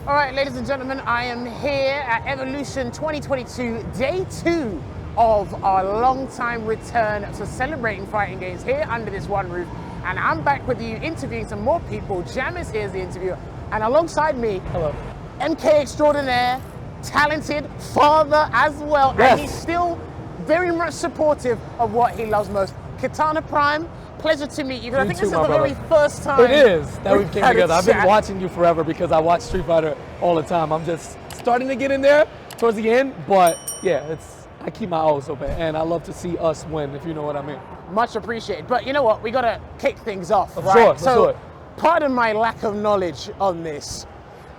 All right, ladies and gentlemen, I am here at Evolution 2022, day 2 of our long-time return to celebrating fighting games here under this one roof. And I'm back with you interviewing some more people. Jammerz here is the interviewer. And alongside me, hello, MK extraordinaire, talented father as well. Yes. And he's still very much supportive of what he loves most. Kitana Prime, pleasure to meet you. I think too, this is my the brother. very first time it is that we came had a together. I've been chat. watching you forever because I watch Street Fighter all the time. I'm just starting to get in there towards the end, but yeah, I keep my eyes open, and I love to see us win, if you know what I mean. Much appreciated. But you know what? We got to kick things off, Of right? course, So, pardon my lack of knowledge on this.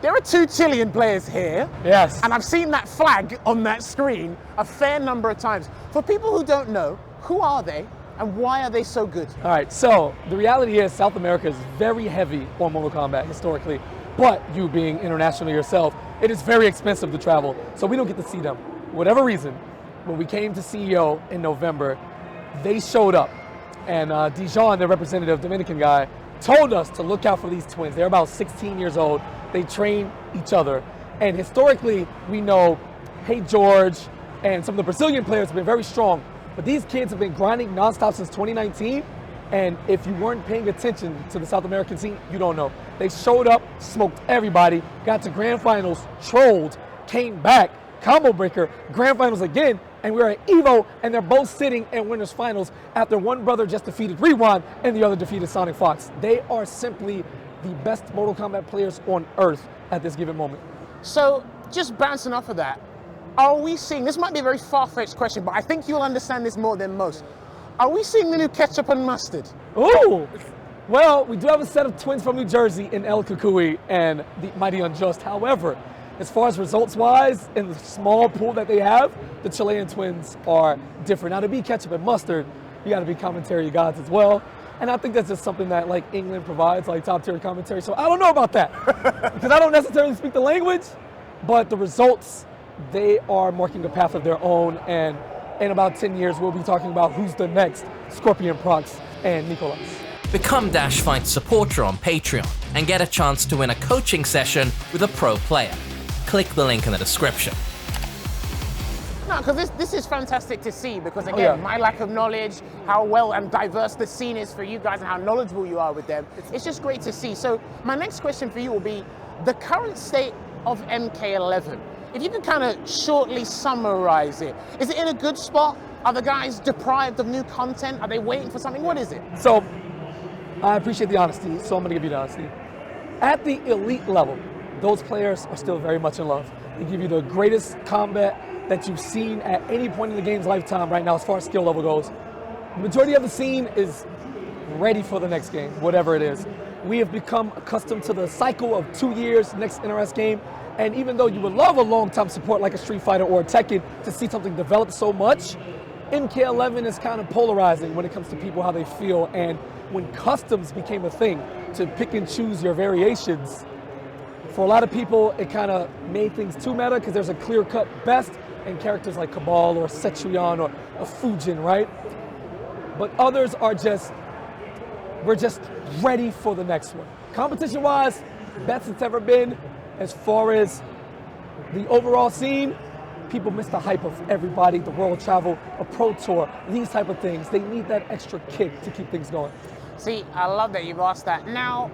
There are 2 Chilean players here. Yes. And I've seen that flag on that screen a fair number of times. For people who don't know, who are they and why are they so good? All right, so the reality is South America is very heavy on Mortal Kombat historically, but you being international yourself, it is very expensive to travel, so we don't get to see them. Whatever reason, when we came to CEO in November, they showed up, and Dijon, the representative Dominican guy, told us to look out for these twins. They're about 16 years old. They train each other, and historically, we know Hey George and some of the Brazilian players have been very strong, but these kids have been grinding nonstop since 2019, and if you weren't paying attention to the South American scene, you don't know. They showed up, smoked everybody, got to grand finals, trolled, came back, combo breaker, grand finals again, and we're at Evo, and they're both sitting in winners finals after one brother just defeated Rewind and the other defeated Sonic Fox. They are simply the best Mortal Kombat players on earth at this given moment. So, just bouncing off of that, are we seeing, this might be a very far-fetched question, but I think you'll understand this more than most. Are we seeing the new ketchup and mustard? Ooh! Well, we do have a set of twins from New Jersey in El Kukui and the Mighty Unjust. However, as far as results-wise, in the small pool that they have, the Chilean Twins are different. Now, to be ketchup and mustard, you got to be commentary gods as well. And I think that's just something that, like, England provides, like top-tier commentary. So I don't know about that because I don't necessarily speak the language, but the results, they are marking a path of their own. And in about 10 years, we'll be talking about who's the next Scorpion Prox and Nicolas. Become DashFight supporter on Patreon and get a chance to win a coaching session with a pro player. Click the link in the description. No, because this is fantastic to see because, again, my lack of knowledge, how well and diverse the scene is for you guys and how knowledgeable you are with them, it's just great to see. So my next question for you will be the current state of MK11. If you can kind of shortly summarize it, is it in a good spot? Are the guys deprived of new content? Are they waiting for something? What is it? So I appreciate the honesty, so I'm going to give you the honesty. At the elite level, those players are still very much in love. They give you the greatest combat that you've seen at any point in the game's lifetime right now as far as skill level goes. The majority of the scene is ready for the next game, whatever it is. We have become accustomed to the cycle of 2 years, next NRS game, and even though you would love a long-time support like a Street Fighter or a Tekken to see something develop so much, MK11 is kind of polarizing when it comes to people, how they feel, and when customs became a thing to pick and choose your variations, for a lot of people, it kind of made things too meta because there's a clear-cut best in characters like Cabal or Sechuyan or a Fujin, right? But others are we're just ready for the next one. Competition-wise, best it's ever been. As far as the overall scene, people miss the hype of everybody, the world travel, a pro tour, these type of things. They need that extra kick to keep things going. See, I love that you've asked that. Now,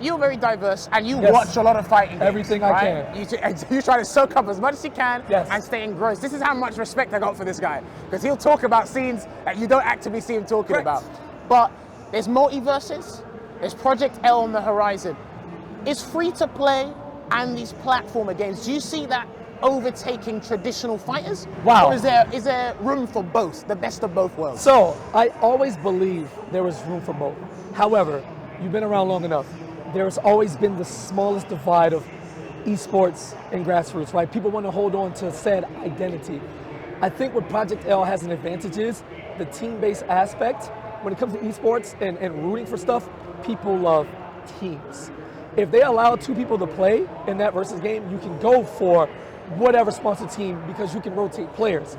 you're very diverse and you watch a lot of fighting games, everything I right? You try to soak up as much as you can and stay engrossed. This is how much respect I got for this guy, because he'll talk about scenes that you don't actively see him talking about. But there's multiverses, there's Project L on the horizon. Is free to play and these platformer games, do you see that overtaking traditional fighters? Wow. Or is there room for both, the best of both worlds? So, I always believe there was room for both. However, you've been around long enough. There's always been the smallest divide of esports and grassroots, right? People want to hold on to said identity. I think what Project L has an advantage is the team-based aspect. When it comes to esports and rooting for stuff, people love teams. If they allow 2 people to play in that versus game, you can go for whatever sponsored team because you can rotate players.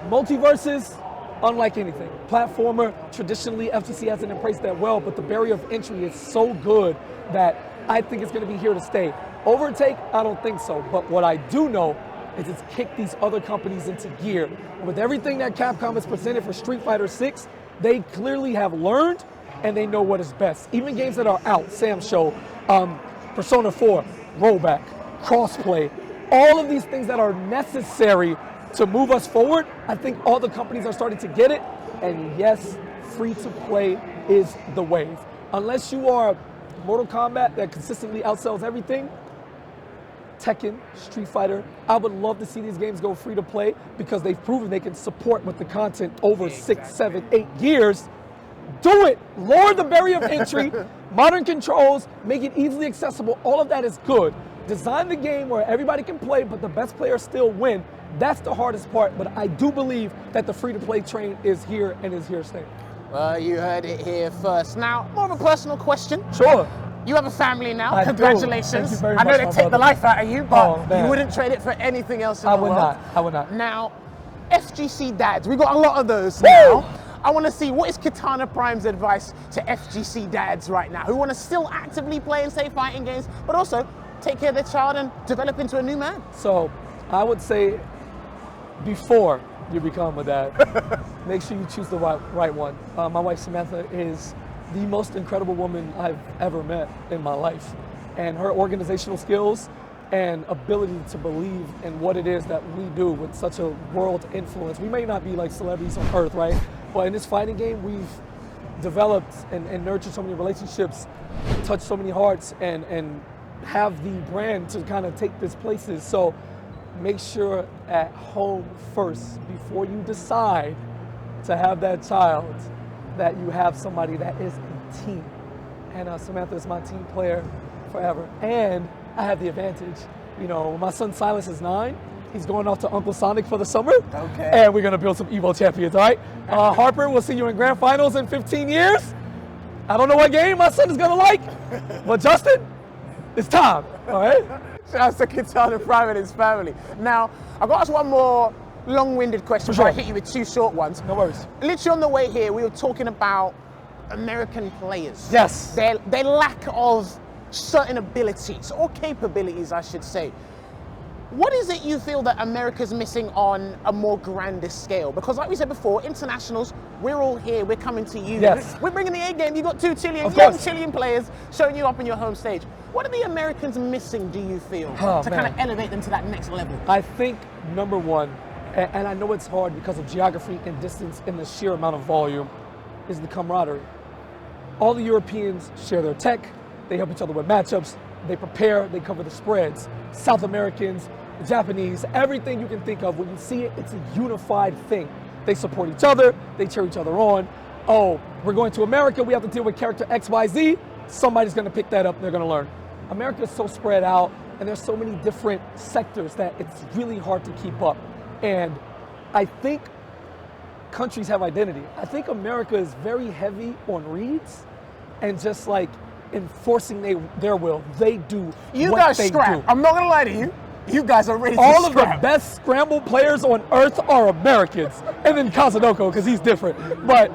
Multiverses, unlike anything. Platformer, traditionally FGC hasn't embraced that well, but the barrier of entry is so good that I think it's going to be here to stay. Overtake, I don't think so. But what I do know is it's kicked these other companies into gear. With everything that Capcom has presented for Street Fighter 6, they clearly have learned and they know what is best. Even games that are out, Sam showed, Persona 4, rollback, crossplay, all of these things that are necessary to move us forward, I think all the companies are starting to get it. And yes, free-to-play is the wave. Unless you are Mortal Kombat that consistently outsells everything, Tekken, Street Fighter, I would love to see these games go free to play because they've proven they can support with the content over 6, 7, 8 years. Do it! Lower the barrier of entry, modern controls, make it easily accessible. All of that is good. Design the game where everybody can play, but the best players still win. That's the hardest part, but I do believe that the free-to-play train is here and is here staying. Well, you heard it here first. Now, more of a personal question. Sure. You have a family now. I Congratulations. do. Thank you very I know much, they my take the brother. life out of you, but man. you wouldn't trade it for anything else in I the would world. not. I would not. Now, FGC dads, we got a lot of those now. I want to see, what is Kitana Prime's advice to FGC dads right now who want to still actively play and stay fighting games, but also take care of their child and develop into a new man? So I would say before you become a dad, make sure you choose the right one. My wife Samantha is the most incredible woman I've ever met in my life. And her organizational skills and ability to believe in what it is that we do with such a world influence. We may not be like celebrities on earth, right? But in this fighting game, we've developed and nurtured so many relationships, touched so many hearts, and have the brand to kind of take this places. So make sure at home first, before you decide to have that child, that you have somebody that is a team. And Samantha is my team player forever. And I have the advantage. You know, my son Silas is 9. He's going off to Uncle Sonic for the summer. Okay. And we're gonna build some Evo champions, all right? Harper, we'll see you in grand finals in 15 years. I don't know what game my son is gonna like, but Justin, it's time, all right? Shout out to Kitana Prime and his family. Now, I've got to ask one more long-winded question before I hit you with 2 short ones. No worries. Literally on the way here, we were talking about American players. Yes. Their lack of certain abilities, or capabilities, I should say. What is it you feel that America's missing on a more grander scale? Because like we said before, internationals, we're all here, we're coming to you. Yes. We're bringing the A game. You've got 2 Chilean, Of young course. Chilean players showing you up on your home stage. What are the Americans missing, do you feel, to kind of elevate them to that next level? I think number one, and I know it's hard because of geography and distance and the sheer amount of volume, is the camaraderie. All the Europeans share their tech, they help each other with matchups, they prepare, they cover the spreads. South Americans, Japanese, everything you can think of, when you see it, it's a unified thing. They support each other, they cheer each other on. Oh, we're going to America, we have to deal with character XYZ, somebody's gonna pick that up, they're gonna learn. America is so spread out, and there's so many different sectors that it's really hard to keep up. And I think countries have identity. I think America is very heavy on reads and just like enforcing their will. They do You what guys they scrap. do. I'm not gonna lie to you. You guys are ready to All of the scrap. best scramble players on earth are Americans. And then Kazunoko, because he's different. But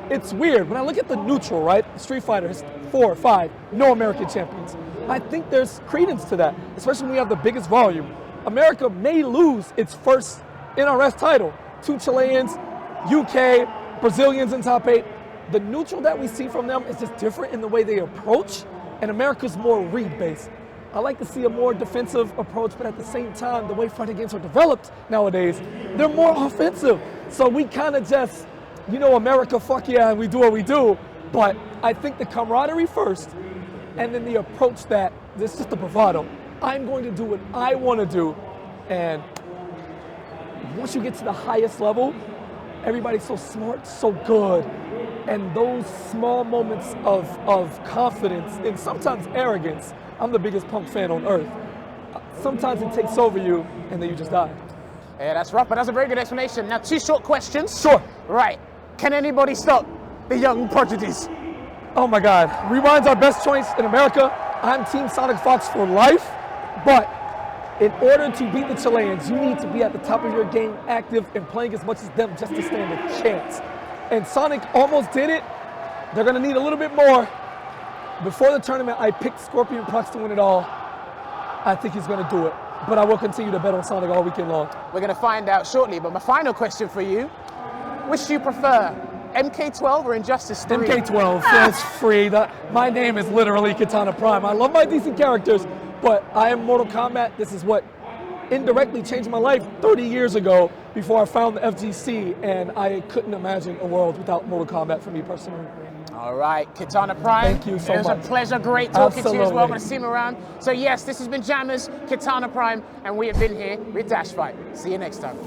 it's weird. When I look at the neutral, right? Street Fighter, 4, 5, no American champions. I think there's credence to that, especially when we have the biggest volume. America may lose its first NRS title. 2 Chileans, UK, Brazilians in top 8. The neutral that we see from them is just different in the way they approach, and America's more read-based. I like to see a more defensive approach, but at the same time, the way fighting games are developed nowadays, they're more offensive. So we kind of just, you know, America, fuck yeah, and we do what we do. But I think the camaraderie first, and then the approach that, this is just the bravado. I'm going to do what I want to do. And once you get to the highest level, everybody's so smart, so good. And those small moments of confidence and sometimes arrogance, I'm the biggest Punk fan on earth. Sometimes it takes over you and then you just die. Yeah, that's rough, but that's a very good explanation. Now, 2 short questions. Sure. Right. Can anybody stop the young prodigies? Oh my God. Rewind's our best choice in America. I'm Team Sonic Fox for life, but in order to beat the Chileans, you need to be at the top of your game, active and playing as much as them just to stand a chance. And Sonic almost did it. They're gonna need a little bit more. Before the tournament, I picked Scorpion Prox to win it all. I think he's going to do it. But I will continue to bet on Sonic all weekend long. We're going to find out shortly, but my final question for you, which do you prefer, MK12 or Injustice 3? MK12, that's free. My name is literally Kitana Prime. I love my DC characters, but I am Mortal Kombat. This is what indirectly changed my life 30 years ago before I found the FGC, and I couldn't imagine a world without Mortal Kombat for me personally. All right, Kitana Prime. Thank you so much. It was a pleasure, great talking to you as well. I'm Absolutely. going to see him around. So yes, this has been Jammerz, Kitana Prime, and we have been here with DashFight. See you next time.